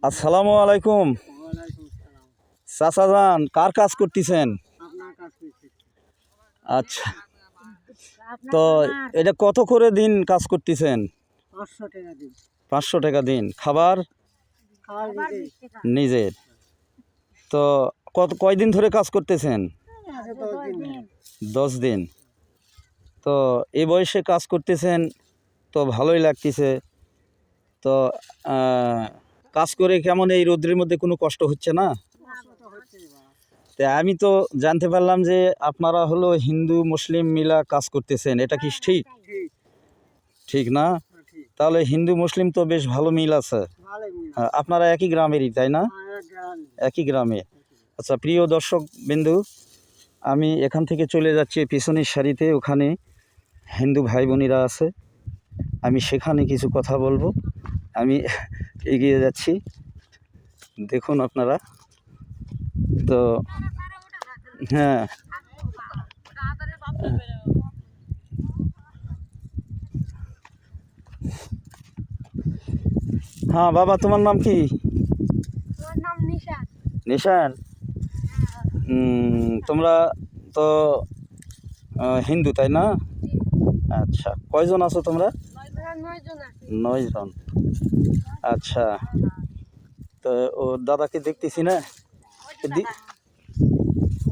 আসসালামু আলাইকুম। চাচাজান, কার কাজ করতেছেন? আচ্ছা, তো এটা কত করে দিন কাজ করতেছেন? 500 টাকা দিন। খাবার নিজের। তো কয়দিন ধরে কাজ করতেছেন? 10 দিন। তো এই বয়সে কাজ করতেছেন, তো ভালোই লাগতেছে। তো কাজ করে কেমন, এই রোদ্রের মধ্যে কোনো কষ্ট হচ্ছে না? তা আমি তো জানতে পারলাম যে আপনারা হলো হিন্দু মুসলিম মিলা কাজ করতেছেন, এটা কি ঠিক? ঠিক না? তাহলে হিন্দু মুসলিম তো বেশ ভালো মিল আছে। আপনারা একই গ্রামেরই, তাই না? একই গ্রামে। আচ্ছা, প্রিয় দর্শক বিন্দু, আমি এখান থেকে চলে যাচ্ছি পিছনের সারিতে, ওখানে হিন্দু ভাই বোনেরা আছে, আমি সেখানে কিছু কথা বলবো। আমি এগিয়ে যাচ্ছি, দেখুন আপনারা। তো হ্যাঁ, হ্যাঁ বাবা, তোমার নাম কি? নিশান। তোমরা তো হিন্দু, তাই না? আচ্ছা, কয়জন আছো তোমরা? 9 জন। আচ্ছা, তো ও দাদাকে দেখতেছি না।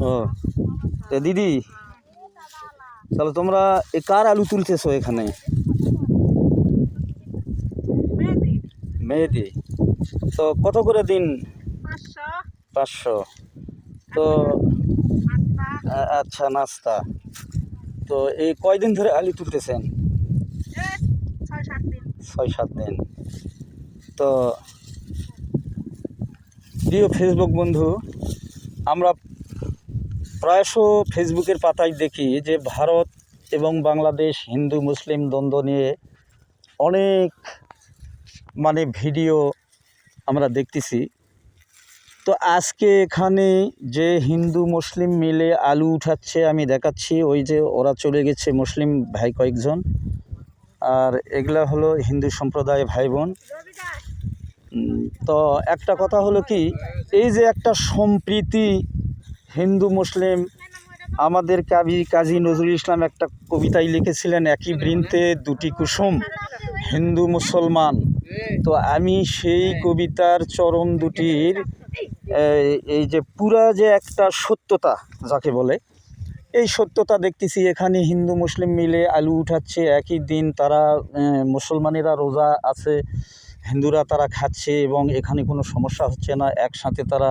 ও, তো দিদি, তাহলে তোমরা কার আলু তুলতেছো এখানে? মেহেদি। তো কত করে দিন? 500। তো আচ্ছা, নাস্তা। তো এই কয়দিন ধরে আলু তুলতেছেন? 6-7 দিন। তো প্রিয় ফেসবুক বন্ধু, আমরা প্রায়শ ফেসবুকের পাতায় দেখি যে ভারত এবং বাংলাদেশ হিন্দু মুসলিম দ্বন্দ্ব নিয়ে অনেক ভিডিও আমরা দেখতেছি। তো আজকে এখানে যে হিন্দু মুসলিম মিলে আলু উঠাচ্ছে আমি দেখাচ্ছি, ওই যে ওরা চলে গেছে মুসলিম ভাই কয়েকজন, আর এগুলা হলো হিন্দু সম্প্রদায় ভাই বোন। তো একটা কথা হলো কি, এই যে একটা সম্প্রীতি হিন্দু মুসলিম, আমাদের কাজী নজরুল ইসলাম একটা কবিতায় লিখেছিলেন, একই বৃন্তে দুটি কুসুম, হিন্দু মুসলমান। তো আমি সেই কবিতার চরণ দুটির এই যে পুরা যে একটা সত্যতা যাকে বলে, এই সত্যতা দেখতেছি। এখানে হিন্দু মুসলিম মিলে আলু উঠাচ্ছে, একই দিন তারা মুসলমানেরা রোজা আছে, হিন্দুরা তারা খাচ্ছে, এবং এখানে কোনো সমস্যা হচ্ছে না, একসাথে তারা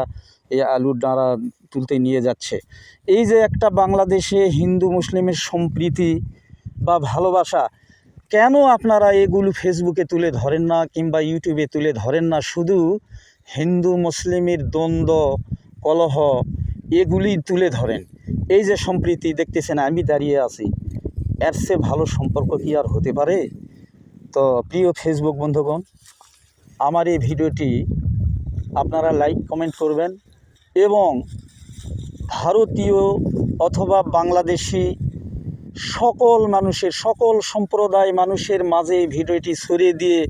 এই আলুর ডাঁড়া তুলতে নিয়ে যাচ্ছে। এই যে একটা বাংলাদেশে হিন্দু মুসলিমের সম্প্রীতি বা ভালোবাসা, কেন আপনারা এগুলো ফেসবুকে তুলে ধরেন না কিংবা ইউটিউবে তুলে ধরেন না? শুধু হিন্দু মুসলিমের দ্বন্দ্ব কলহ এগুলি তুলে ধরেন। এই যে সম্প্রীতি দেখতেছেন, আমি দাঁড়িয়ে আছি, এর চেয়ে ভালো সম্পর্ক কি আর হতে পারে? তো প্রিয় ফেসবুক বন্ধুগণ, আমার এই ভিডিওটি আপনারা লাইক কমেন্ট করবেন, এবং ভারতীয় অথবা বাংলাদেশি সকল মানুষের, সকল সম্প্রদায় মানুষের মাঝে এই ভিডিওটি ছড়িয়ে দিয়ে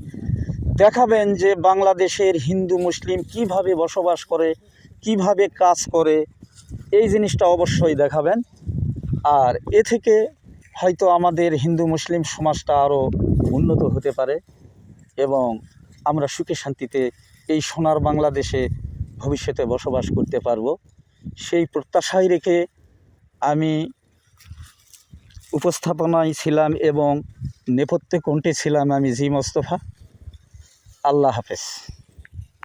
দেখাবেন যে বাংলাদেশের হিন্দু মুসলিম কিভাবে বসবাস করে, কিভাবে কাজ করে, এই জিনিসটা অবশ্যই দেখাবেন। আর এ থেকে হয়তো আমাদের হিন্দু মুসলিম সমাজটা আরও উন্নত হতে পারে, এবং আমরা সুখে শান্তিতে এই সোনার বাংলাদেশে ভবিষ্যতে বসবাস করতে পারব। সেই প্রত্যাশায় রেখে আমি উপস্থাপনায় ছিলাম এবং নেপথ্যে কণ্ঠে ছিলাম আমি জি মোস্তফা। আল্লাহ হাফেজ।